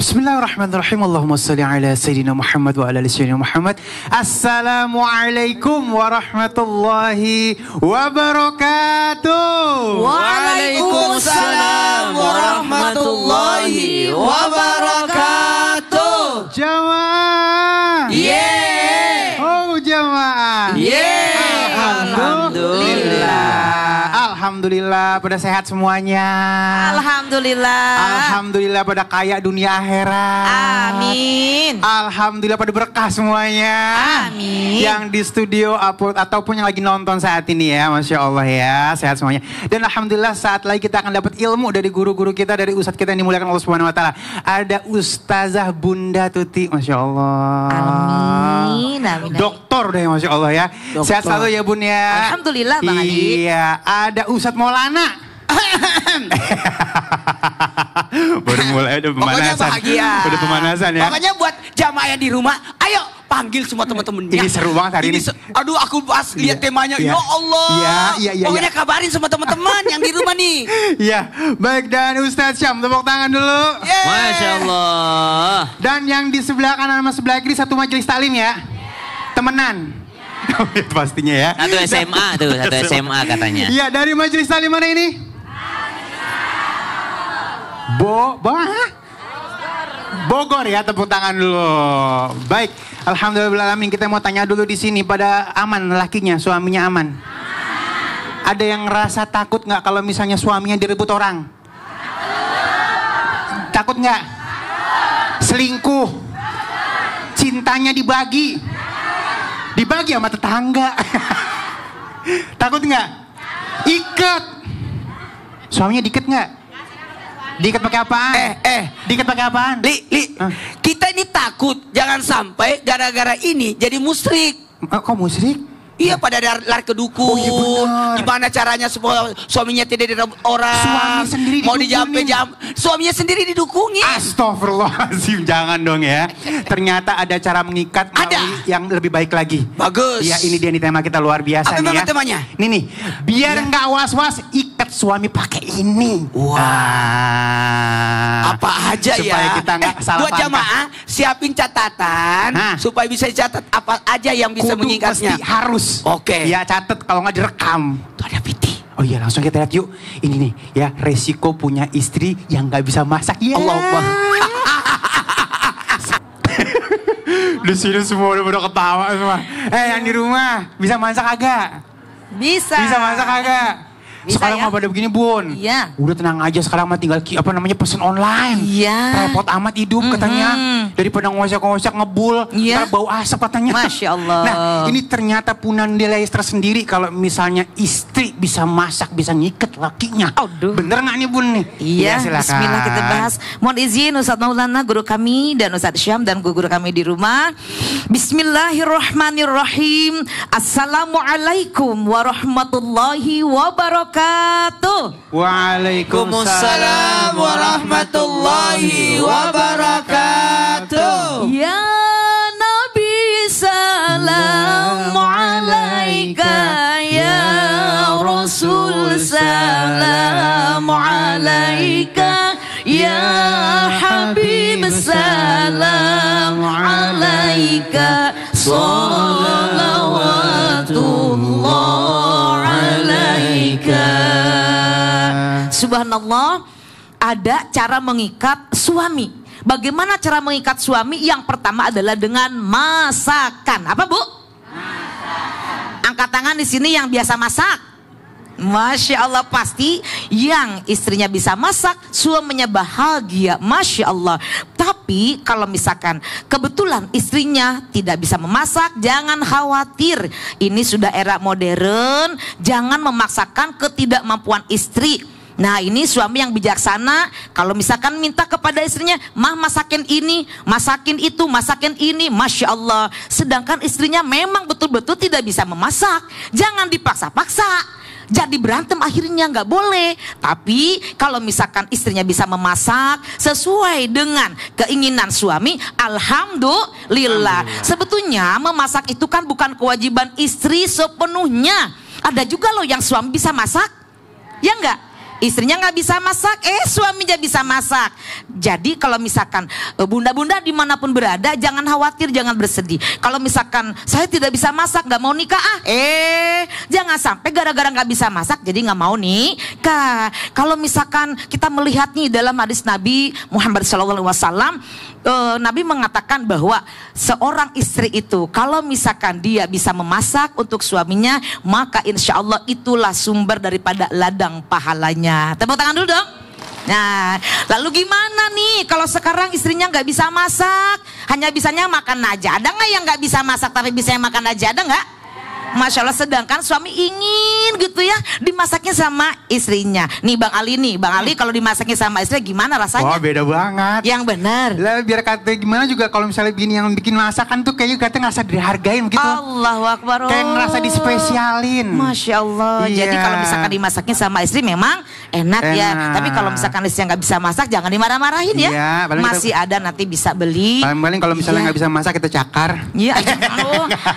Bismillahirrahmanirrahim. Allahumma salli ala Sayyidina Muhammad wa ala ali Sayyidina Muhammad. Assalamualaikum warahmatullahi wabarakatuh. Waalaikumsalam warahmatullahi wabarakatuh. Jamaah. Yeah. Oh jamaah. Yeah. Alhamdulillah. Alhamdulillah pada sehat semuanya. Alhamdulillah. Alhamdulillah pada kaya dunia akhirat. Amin. Alhamdulillah pada berkah semuanya. Amin. Yang di studio ataupun yang lagi nonton saat ini ya, Masya Allah ya, sehat semuanya. Dan Alhamdulillah saat lagi kita akan dapat ilmu dari guru-guru kita, dari ustadz kita yang dimuliakan Allah Subhanahu Wa Taala. Ada Ustazah Bunda Tuti, Masya Allah. Amin. Amin. Doktor deh, Masya Allah ya. Doktor. Sehat selalu ya Bun ya. Alhamdulillah Bang Adi. Iya, ada Ustadz Maulana. Baru mulai udah Pokoknya pemanasan. bahagia. Udah pemanasan ya. Pokoknya buat jamaah yang di rumah, ayo panggil semua teman-temannya. Ini seru banget hari ini. Aduh, aku pas lihat temanya, Iya. ya Allah. Iya. Pokoknya kabarin semua teman-teman yang di rumah nih. Iya, baik, dan Ustadz Syam, tepuk tangan dulu. Yeay. Masya Allah. Dan yang di sebelah kanan sama sebelah kiri satu majelis taklim ya. Temenan. Pastinya ya. Satu SMA tuh, satu SMA katanya. Iya, dari majelis taklim mana ini? Bogor ya, tepuk tangan dulu. Baik, alhamdulillah kita mau tanya dulu di sini pada aman lakinya, suaminya aman. Ada yang ngerasa takut nggak kalau misalnya suaminya direbut orang? Takut nggak? Selingkuh? Cintanya dibagi? Dibagi sama tetangga? Takut nggak? Ikat? Suaminya diikat nggak? Diikat pakai apaan? Diikat pakai apaan? Kita ini takut jangan sampai gara-gara ini jadi musyrik. Kok musyrik? Iya, pada lari ke dukun. Oh, iya benar. Gimana caranya supaya suaminya tidak direbut orang? Suami sendiri mau didukunin. suaminya sendiri didukungin. Astagfirullahaladzim, jangan dong ya. Ternyata ada cara mengikat melalui yang lebih baik lagi. Bagus. Ya, ini dia nih tema kita luar biasa Apa nih ya. temanya? Nih, biar nggak was-was, ikat suami pakai ini. Wah. Apa aja ya? Supaya kita nggak salah buat paham. jamaah siapin catatan supaya bisa dicatat apa aja yang bisa Kudu mengikatnya. mesti harus. Oke. Ya, catat kalau nggak direkam. Tuh ada piti. Oh iya, langsung kita lihat yuk. Ini nih ya, resiko punya istri yang nggak bisa masak. Ya. Allah Akbar. Di sini semua udah ketawa semua. Yang di rumah bisa masak agak? Bisa. Bisa masak agak? Bisa Sekarang ya? mah pada begini Bun. Iya. Udah tenang aja, sekarang mah tinggal pesen online. Iya. Repot amat hidup katanya. Daripada ngosek-ngosek ngebul, Iya. ntar bau asap katanya. Masya Allah. Nah, ini ternyata punya nilai tersendiri kalau misalnya istri bisa masak, bisa ngikat lakinya. Aduh. Bener nggak nih Bun nih? Iya, silakan. bismillah kita bahas. Mohon izin Ustadz Maulana, guru kami, dan Ustadz Syam dan guru kami di rumah. Bismillahirrahmanirrahim. Assalamualaikum warahmatullahi wabarakatuh. Waalaikumsalam warahmatullahi wabarakatuh. Ya Nabi salam alaika, ya Rasul salam alaika, ya Habib salam alaika, salawatullah alaika. Subhanallah, ada cara mengikat suami. Bagaimana cara mengikat suami? Yang pertama adalah dengan masakan. Apa Bu? Masakan. Angkat tangan di sini yang biasa masak. Masya Allah, pasti yang istrinya bisa masak, suaminya bahagia. Masya Allah. Tapi kalau misalkan kebetulan istrinya tidak bisa memasak, jangan khawatir. Ini sudah era modern. Jangan memaksakan ketidakmampuan istri. Nah, ini suami yang bijaksana. Kalau misalkan minta kepada istrinya, mah masakin ini, masakin itu, masakin ini, Masya Allah. Sedangkan istrinya memang betul-betul tidak bisa memasak, jangan dipaksa-paksa. Jadi berantem akhirnya, nggak boleh. Tapi kalau misalkan istrinya bisa memasak sesuai dengan keinginan suami, alhamdulillah. Sebetulnya memasak itu kan bukan kewajiban istri sepenuhnya. Ada juga loh yang suami bisa masak, ya enggak? Istrinya nggak bisa masak, suaminya bisa masak. Jadi kalau misalkan bunda-bunda dimanapun berada, jangan khawatir, jangan bersedih. Kalau misalkan saya tidak bisa masak, nggak mau nikah, jangan sampai gara-gara nggak bisa masak, jadi nggak mau nikah. Kalau misalkan kita melihat nih dalam hadis Nabi Muhammad SAW, Nabi mengatakan bahwa seorang istri itu kalau misalkan dia bisa memasak untuk suaminya, maka insya Allah itulah sumber daripada ladang pahalanya. Tepuk tangan dulu dong. Nah, lalu gimana nih kalau sekarang istrinya nggak bisa masak, hanya bisanya makan aja? Ada nggak yang nggak bisa masak tapi bisa makan aja? Ada nggak? Masya Allah, sedangkan suami ingin gitu ya dimasaknya sama istrinya. Nih Bang Ali kalau dimasaknya sama istri gimana rasanya? Wah, beda banget. Yang benar. Lah biar kata gimana juga kalau misalnya bini yang bikin masakan tuh kayaknya katanya ngerasa dihargain gitu. Allahu Akbar. Kayak ngerasa dispesialin. Masya Allah. Iya. Jadi kalau misalkan dimasaknya sama istri memang enak ya. Tapi kalau misalkan istri nggak bisa masak, jangan dimarah-marahin ya. Iya, masih ada, nanti bisa beli. Paling kalau misalnya nggak bisa masak kita cakar. Iya,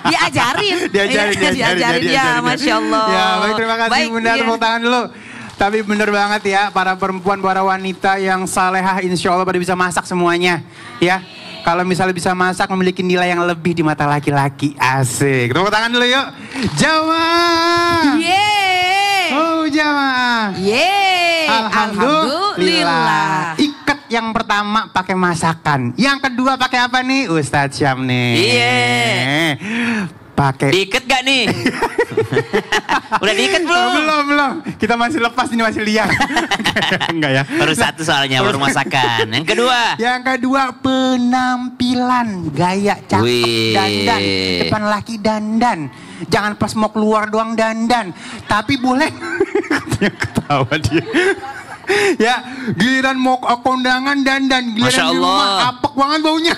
diajarin. Diajarin ya, Masya Allah. Ya, baik, terima kasih Bunda, tepuk tangan dulu. Tapi bener banget ya, para perempuan, para wanita yang salehah, insya Allah pada bisa masak semuanya. Ya, kalau misalnya bisa masak memiliki nilai yang lebih di mata laki-laki. Asik. Tepuk tangan dulu yuk. Jamaah. Yeay. Oh jamaah. Yeay. Alhamdulillah. Ikat yang pertama pakai masakan. Yang kedua pakai apa nih? Ustadz Syam nih. Iya. Pakai. Diikat gak nih? Udah diikat belum? Belum. Kita masih lepas, ini masih liar. Enggak ya. Baru satu soalnya, baru masakan. Yang kedua. Yang kedua penampilan, gaya cakep, Wih. dandan, depan laki dandan. Jangan pas mau keluar doang dandan, tapi boleh. Ketawa dia. Ya, giliran mau kondangan dandan, giliran Masya di Allah. rumah apek banget baunya.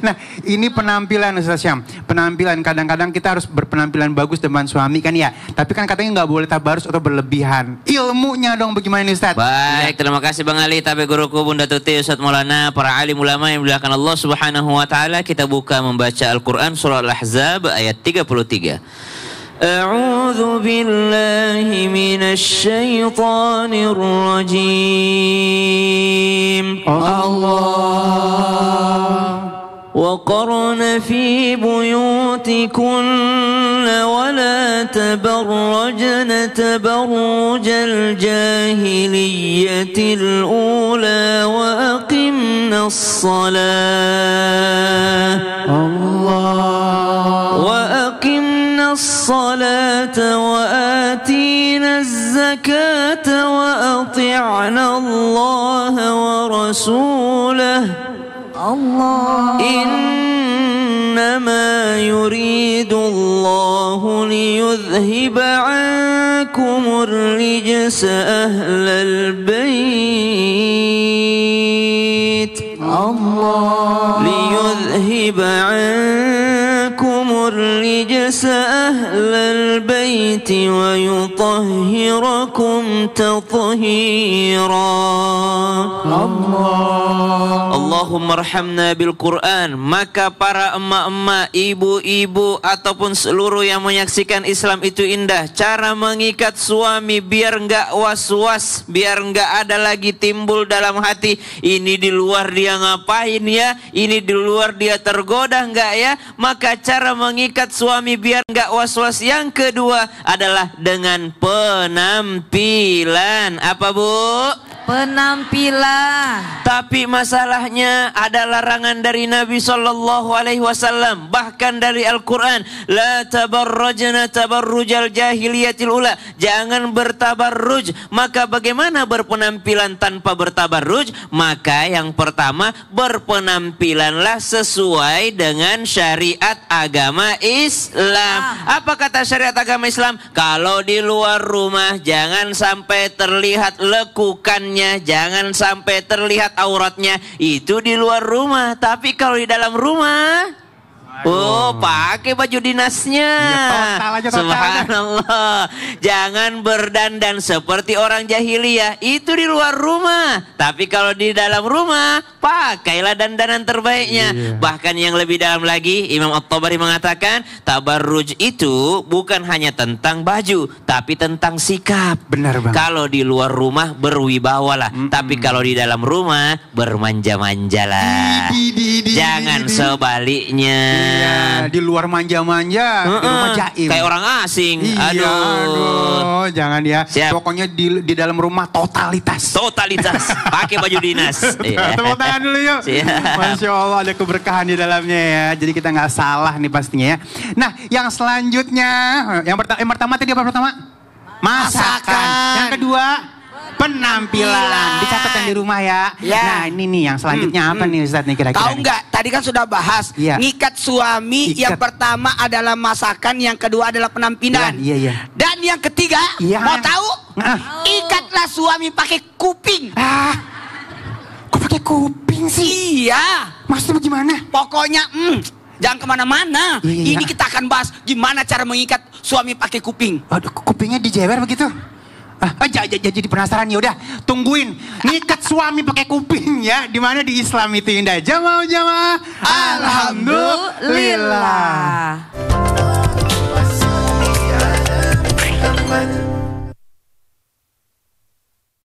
Nah, ini penampilan Ustaz Syam. Penampilan, kadang-kadang kita harus berpenampilan bagus depan suami kan ya. Tapi kan katanya nggak boleh tabarus atau berlebihan. Ilmunya dong bagaimana nih Ustaz? Baik, terima kasih Bang Ali, tapi guruku Bunda Tuti, Ustaz Maulana, para alim ulama yang dimuliakan Allah Subhanahu wa taala. Kita buka membaca Al-Qur'an surah Al-Ahzab ayat 33. A'udzu billahi minasy syaithanir rajim. Allah. وقرن في بيوتكن ولا تبرجن تبرج الجاهلية الأولى وأقمنا الصلاة وآتينا الزكاة وأطعنا الله ورسوله إنما يريد الله ليذهب عنكم الرجس أهل البيت ليذهب عنكم الرجس أهل البيت ويطهركم تطهيرا Allahumma arhamna bil Quran. Maka para emak-emak, ibu-ibu ataupun seluruh yang menyaksikan Islam itu indah, cara mengikat suami biar enggak was-was, biar enggak ada lagi timbul dalam hati, ini di luar dia ngapain ya, ini di luar dia tergoda enggak ya. Maka cara mengikat suami biar enggak was-was yang kedua adalah dengan penampilan. Apa Bu? Penampilan. Tapi masalahnya ada larangan dari Nabi SAW, bahkan dari Al-Quran. La tabarrajna tabarrujal jahiliyatil ula. Jangan bertabarruj. Maka bagaimana berpenampilan tanpa bertabarruj? Maka yang pertama, berpenampilanlah sesuai dengan syariat agama Islam. Apa kata syariat agama Islam? Kalau di luar rumah jangan sampai terlihat lekukan, jangan sampai terlihat auratnya, itu di luar rumah. Tapi kalau di dalam rumah Oh, pakai baju dinasnya. Iya, total aja, total. Subhanallah. Jangan berdandan seperti orang jahiliyah. Itu di luar rumah. Tapi kalau di dalam rumah, pakailah dandanan terbaiknya. Iya. Bahkan yang lebih dalam lagi, Imam At-Tabari mengatakan, tabarruj itu bukan hanya tentang baju, tapi tentang sikap. Benar banget. Kalau di luar rumah berwibawalah, tapi kalau di dalam rumah bermanja-manjalah. Jangan sebaliknya. Iya, di luar manja-manja, di rumah jaim. Kayak orang asing. Iya, aduh, jangan ya. Siap. Pokoknya di dalam rumah totalitas. Totalitas. Pakai baju dinas. Iya. Tepuk tangan dulu yuk. Siap. Masya Allah, ada keberkahan di dalamnya ya. Jadi kita nggak salah nih pastinya ya. Nah, yang selanjutnya, yang pertama tadi apa pertama? Masakan. Yang kedua, penampilan. Dicatat yang di rumah ya. Nah, ini nih yang selanjutnya apa nih Ustaz nih kira-kira? Tahu nggak? Tadi kan sudah bahas. Iya. Ngikat suami yang pertama adalah masakan, yang kedua adalah penampilan. Iya. Dan yang ketiga, Iya. mau tahu? Ikatlah suami pakai kuping. Kok pakai kuping sih? Iya. Maksudnya bagaimana? Pokoknya, jangan kemana-mana. Iya. Ini kita akan bahas gimana cara mengikat suami pakai kuping. Aduh, kupingnya dijewer begitu? Jadi penasaran ya udah tungguin ngikat suami pakai kuping ya, di mana di Islam itu indah. Jamaah. Alhamdulillah.